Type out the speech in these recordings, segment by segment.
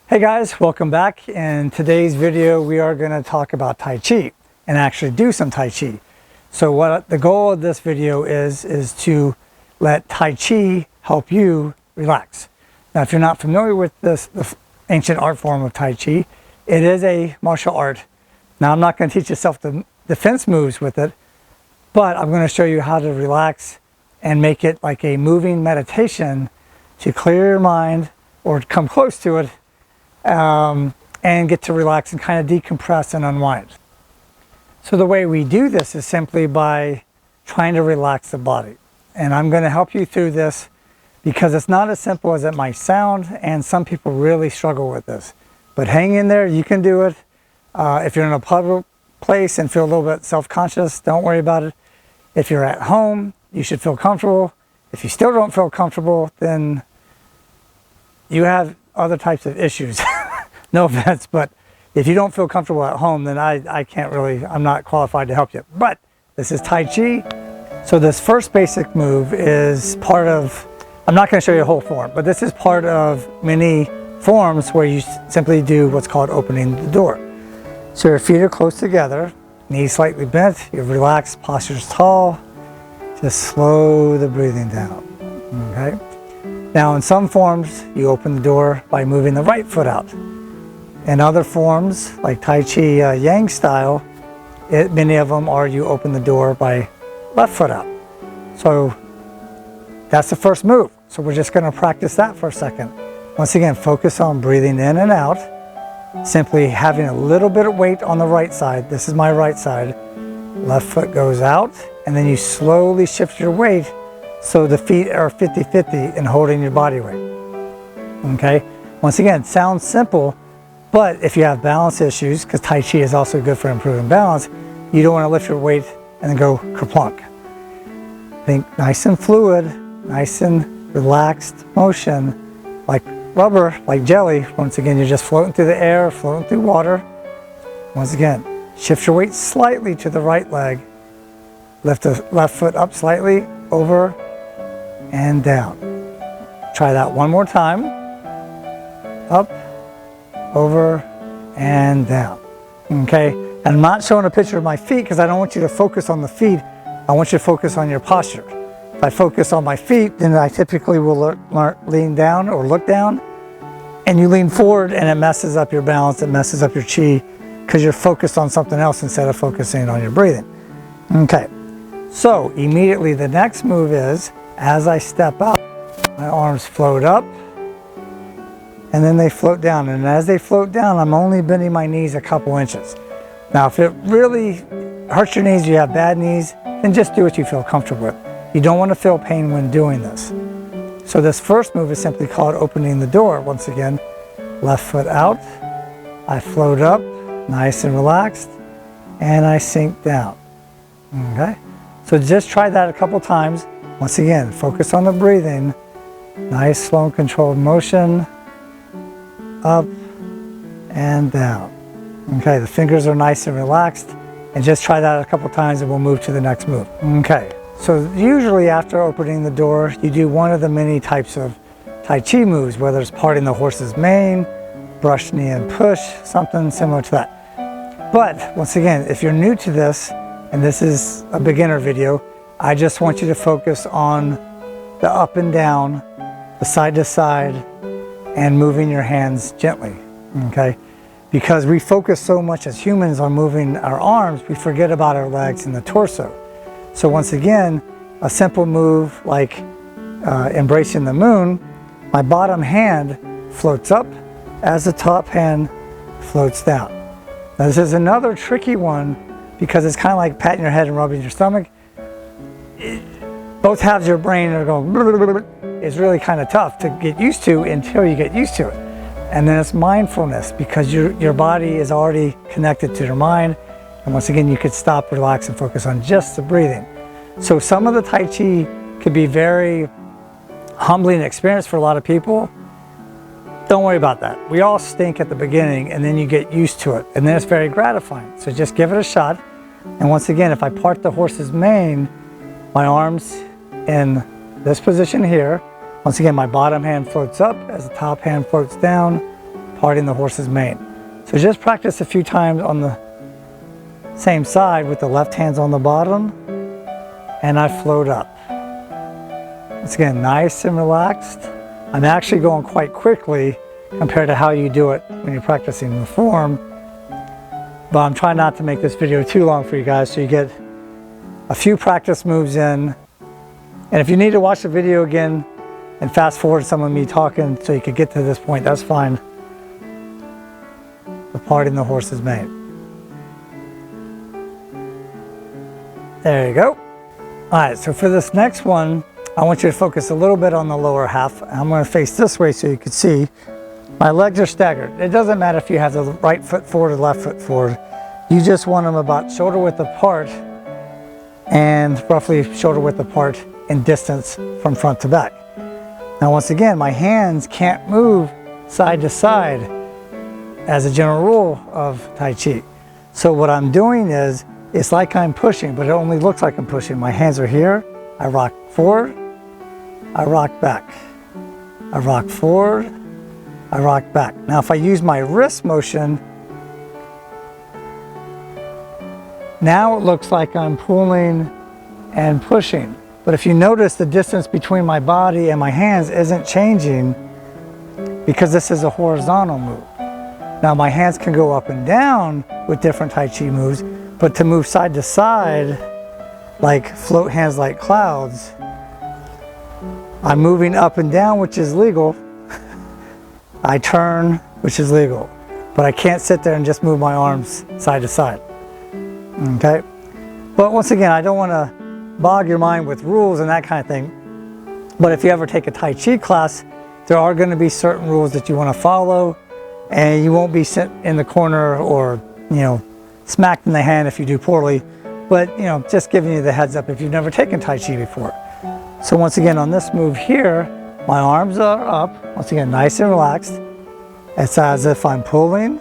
Hey guys, welcome back. In today's video we are going to talk about Tai Chi and actually do some Tai Chi. So what the goal of this video is to let Tai Chi help you relax. Now if you're not familiar with the ancient art form of Tai Chi, it is a martial art. Now I'm not going to teach you self-defense moves with it, but I'm going to show you how to relax and make it like a moving meditation to clear your mind or come close to it, and get to relax and kind of decompress and unwind. So the way we do this is simply by trying to relax the body. And I'm going to help you through this because it's not as simple as it might sound, and some people really struggle with this. But hang in there, you can do it. If you're in a public place and feel a little bit self-conscious, don't worry about it. If you're at home, you should feel comfortable. If you still don't feel comfortable, then you have other types of issues. No offense, but if you don't feel comfortable at home, then I'm not qualified to help you. But this is Tai Chi. So this first basic move is part of, I'm not going to show you a whole form, but this is part of many forms where you simply do what's called opening the door. So your feet are close together, knees slightly bent, you're relaxed, posture's tall. Just slow the breathing down, okay? Now in some forms, you open the door by moving the right foot out. In other forms, like Tai Chi Yang style, many of them are you open the door by left foot out. So that's the first move. So we're just going to practice that for a second. Once again, focus on breathing in and out. Simply having a little bit of weight on the right side. This is my right side. Left foot goes out, and then you slowly shift your weight so the feet are 50-50 in holding your body weight. Okay? Once again, sounds simple, but if you have balance issues, because Tai Chi is also good for improving balance, you don't want to lift your weight and then go kerplunk. Think nice and fluid, nice and relaxed motion, like rubber, like jelly. Once again, you're just floating through the air, floating through water. Once again, shift your weight slightly to the right leg. Lift the left foot up slightly, over and down. Try that one more time. Up, over, and down. Okay, and I'm not showing a picture of my feet because I don't want you to focus on the feet. I want you to focus on your posture. If I focus on my feet, then I typically will lean down or look down, and you lean forward and it messes up your balance, it messes up your chi because you're focused on something else instead of focusing on your breathing. Okay, so immediately the next move is, as I step up, my arms float up, and then they float down. And as they float down, I'm only bending my knees a couple inches. Now, if it really hurts your knees, you have bad knees, then just do what you feel comfortable with. You don't want to feel pain when doing this. So this first move is simply called opening the door. Once again, left foot out, I float up, nice and relaxed, and I sink down. Okay? So just try that a couple times. Once again, focus on the breathing. Nice, slow and controlled motion. Up and down. Okay, the fingers are nice and relaxed. And just try that a couple times and we'll move to the next move. Okay, so usually after opening the door, you do one of the many types of Tai Chi moves, whether it's parting the horse's mane, brush knee and push, something similar to that. But once again, if you're new to this, and this is a beginner video, I just want you to focus on the up and down, the side to side, and moving your hands gently, okay? Because we focus so much as humans on moving our arms, we forget about our legs and the torso. So once again, a simple move like embracing the moon, my bottom hand floats up as the top hand floats down. Now this is another tricky one because it's kind of like patting your head and rubbing your stomach. Both halves of your brain are going, it's really kind of tough to get used to until you get used to it. And then it's mindfulness because your body is already connected to your mind. And once again, you could stop, relax, and focus on just the breathing. So some of the Tai Chi could be very humbling experience for a lot of people. Don't worry about that. We all stink at the beginning and then you get used to it. And then it's very gratifying. So just give it a shot. And once again, if I part the horse's mane, my arms in this position here, once again, my bottom hand floats up as the top hand floats down, parting the horse's mane. So just practice a few times on the same side with the left hand's on the bottom, and I float up. Once again, nice and relaxed. I'm actually going quite quickly compared to how you do it when you're practicing the form, but I'm trying not to make this video too long for you guys so you get a few practice moves in. And if you need to watch the video again and fast forward some of me talking so you could get to this point, that's fine. The parting the horse's mane. There you go. All right, so for this next one, I want you to focus a little bit on the lower half. I'm going to face this way so you can see. My legs are staggered. It doesn't matter if you have the right foot forward or left foot forward. You just want them about shoulder width apart and roughly shoulder width apart in distance from front to back. Now once again, my hands can't move side to side as a general rule of Tai Chi. So what I'm doing is, it's like I'm pushing, but it only looks like I'm pushing. My hands are here, I rock forward, I rock back. I rock forward, I rock back. Now if I use my wrist motion, now it looks like I'm pulling and pushing. But if you notice, the distance between my body and my hands isn't changing because this is a horizontal move. Now my hands can go up and down with different Tai Chi moves, but to move side to side, like float hands like clouds, I'm moving up and down, which is legal. I turn, which is legal. But I can't sit there and just move my arms side to side. Okay? But once again, I don't want to bog your mind with rules and that kind of thing. But if you ever take a Tai Chi class, there are going to be certain rules that you want to follow, and you won't be sent in the corner or, smacked in the hand if you do poorly. But, just giving you the heads up if you've never taken Tai Chi before. So once again, on this move here, my arms are up, once again, nice and relaxed. It's as if I'm pulling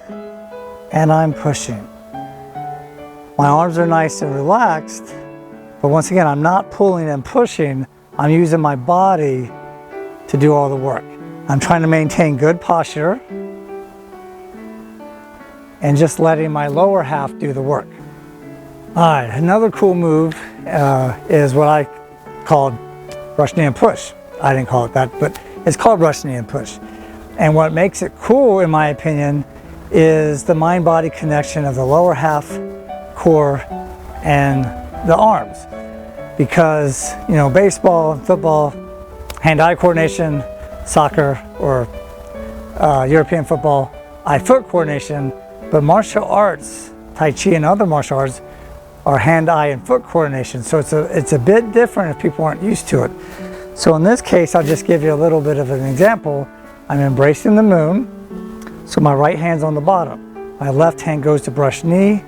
and I'm pushing. My arms are nice and relaxed, but once again, I'm not pulling and pushing. I'm using my body to do all the work. I'm trying to maintain good posture and just letting my lower half do the work. All right, another cool move is what I called brush knee and push. I didn't call it that, but it's called brush knee and push. And what makes it cool, in my opinion, is the mind-body connection of the lower half, core, and the arms. Because, baseball, football, hand-eye coordination, soccer, or European football, eye-foot coordination, but martial arts, Tai Chi and other martial arts, are hand-eye and foot coordination. So it's a bit different if people aren't used to it. So in this case, I'll just give you a little bit of an example. I'm embracing the moon. So my right hand's on the bottom. My left hand goes to brush knee,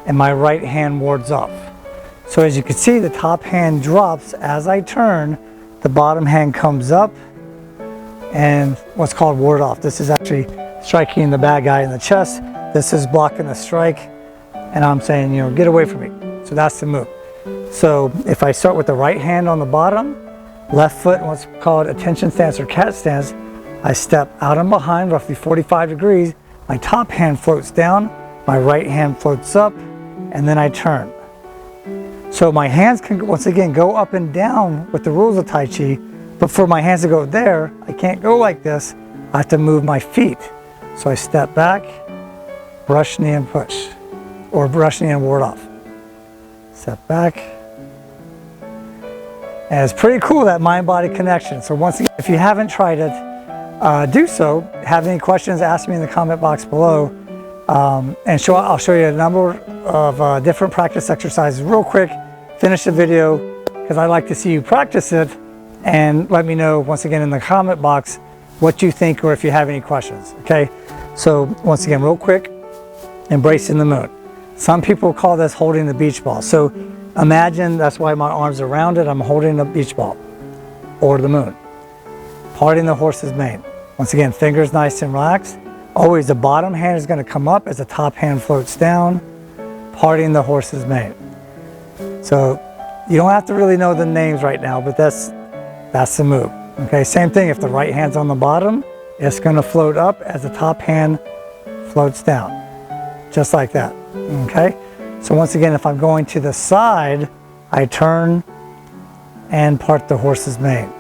and my right hand wards off. So as you can see, the top hand drops as I turn, the bottom hand comes up, and what's called ward off. This is actually striking the bad guy in the chest. This is blocking the strike, and I'm saying, get away from me. So that's the move. So if I start with the right hand on the bottom, left foot in what's called attention stance or cat stance, I step out and behind roughly 45 degrees. My top hand floats down, my right hand floats up, and then I turn. So my hands can, once again, go up and down with the rules of Tai Chi, but for my hands to go there, I can't go like this. I have to move my feet. So I step back, brush knee and push, or brush knee and ward off. Step back. And it's pretty cool, that mind-body connection. So once again, if you haven't tried it, do so. Have any questions, ask me in the comment box below. And I'll show you a number of different practice exercises real quick. Finish the video, because I like to see you practice it, and let me know once again in the comment box what you think or if you have any questions. Okay, so once again, real quick, embracing the moon. Some people call this holding the beach ball. So imagine, that's why my arms are rounded, I'm holding a beach ball or the moon. Parting the horse's mane. Once again, fingers nice and relaxed. Always the bottom hand is going to come up as the top hand floats down, parting the horse's mane. So you don't have to really know the names right now, but that's the move. Okay, same thing if the right hand's on the bottom, it's going to float up as the top hand floats down, just like that. Okay, so once again, if I'm going to the side, I turn and part the horse's mane.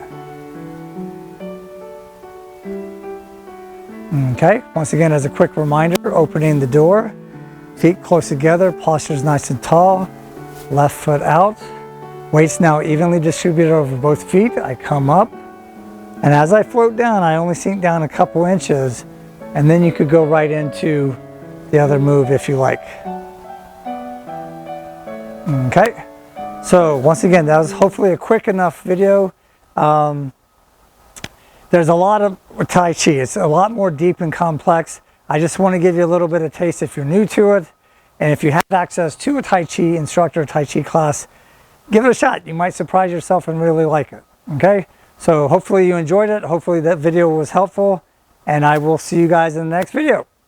Okay, once again, as a quick reminder, opening the door, feet close together, posture is nice and tall, left foot out, weight's now evenly distributed over both feet. I come up, and as I float down, I only sink down a couple inches, and then you could go right into the other move if you like. Okay, so once again, that was hopefully a quick enough video. There's a lot of Tai Chi. It's a lot more deep and complex. I just want to give you a little bit of taste if you're new to it. And if you have access to a Tai Chi instructor, Tai Chi class, give it a shot. You might surprise yourself and really like it. Okay? So hopefully you enjoyed it. Hopefully that video was helpful. And I will see you guys in the next video.